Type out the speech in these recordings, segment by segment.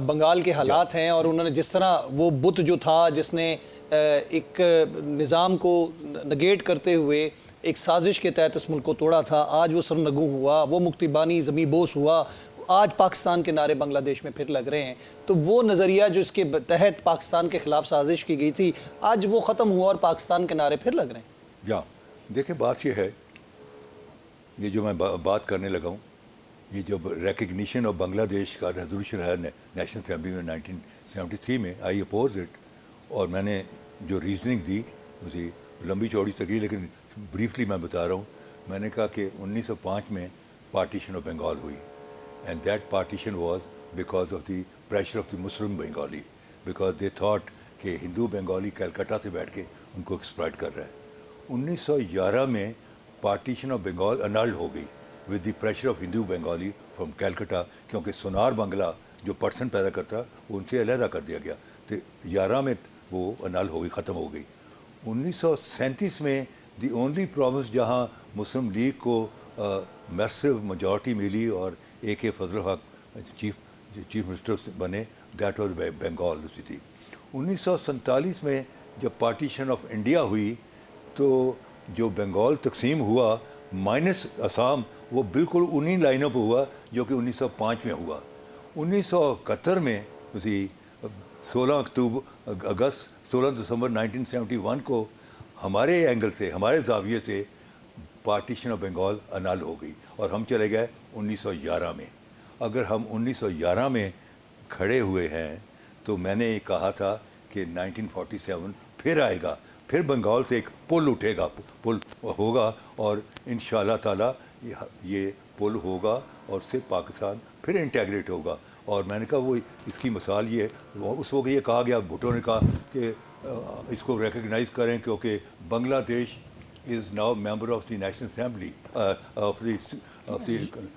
بنگال کے حالات ہیں، اور انہوں نے جس طرح وہ بت جو تھا جس نے ایک نظام کو نگیٹ کرتے ہوئے ایک سازش کے تحت اس ملک کو توڑا تھا، آج وہ سرنگوں ہوا، وہ مکتیبانی زمیں بوس ہوا، آج پاکستان کے نعرے بنگلہ دیش میں پھر لگ رہے ہیں۔ تو وہ نظریہ جو اس کے تحت پاکستان کے خلاف سازش کی گئی تھی، آج وہ ختم ہوا اور پاکستان کے نعرے پھر لگ رہے ہیں۔ جہاں دیکھیں بات یہ ہے، یہ جو میں بات کرنے لگا ہوں، یہ جو ریکگنیشن آف بنگلہ دیش کا ریزولوشن ہے نیشنل اسمبلی میں 1973 میں، آئی اپوز اٹ، اور میں نے جو ریزننگ دی اسی لمبی چوڑی سکی، لیکن بریفلی میں بتا رہا ہوں۔ میں نے کہا کہ 1905 میں پارٹیشن آف بنگال ہوئی، and that partition was because of the pressure of the Muslim Bengali, because they thought کہ ہندو بنگالی کلکتہ سے بیٹھ کے ان کو ایکسپلائٹ کر رہا ہے۔ 1911 میں پارٹیشن آف بنگال انلڈ ہو گئی with the pressure of Hindu Bengali from Calcutta, کیونکہ سونار بنگلہ جو پرسن پیدا کرتا وہ ان سے علیحدہ کر دیا گیا، تو 11 میں وہ انل ہو گئی، ختم ہو گئی۔ 1937 میں دی اونلی پروونس جہاں مسلم لیگ کو میسو میجورٹی ملی اور اے کے فضل الحق چیف منسٹر بنے، دیٹ واز بنگال اسی تھی۔ 1947 میں جب پارٹیشن آف انڈیا ہوئی تو جو بنگال تقسیم ہوا مائنس آسام، وہ بالکل انہی لائنوں پہ ہوا جو کہ 1905 میں ہوا۔ 1971 میں اسی 16 دسمبر 1971 کو ہمارے اینگل سے، ہمارے زاویے سے پارٹیشن آف بنگال انل ہو گئی، اور ہم چلے گئے 1911 میں۔ اگر ہم 1911 میں کھڑے ہوئے ہیں تو میں نے یہ کہا تھا کہ 1947 پھر آئے گا، پھر بنگال سے ایک پل اٹھے گا، پل ہوگا، اور انشاءاللہ تعالیٰ یہ پل ہوگا اور اس سے پاکستان پھر انٹیگریٹ ہوگا۔ اور میں نے کہا وہ اس کی مثال یہ، اس وقت یہ کہا گیا، بھٹو نے کہا کہ اس کو ریکگنائز کریں کیونکہ Bangladesh is now member of the national assembly of the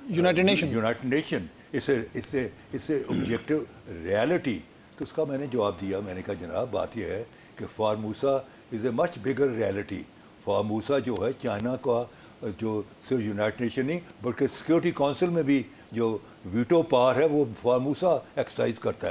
united nation, اس سے آبجیکٹو ریالٹی۔ تو اس کا میں نے جواب دیا، میں نے کہا جناب بات یہ ہے کہ فارموسا از اے مچ بگر ریالٹی۔ فارموسا جو ہے چائنا کا، جو صرف یونائٹڈ نیشن نہیں بلکہ سیکورٹی کونسل میں بھی جو ویٹو پاور ہے وہ فارموسا ایکسرسائز کرتا ہے۔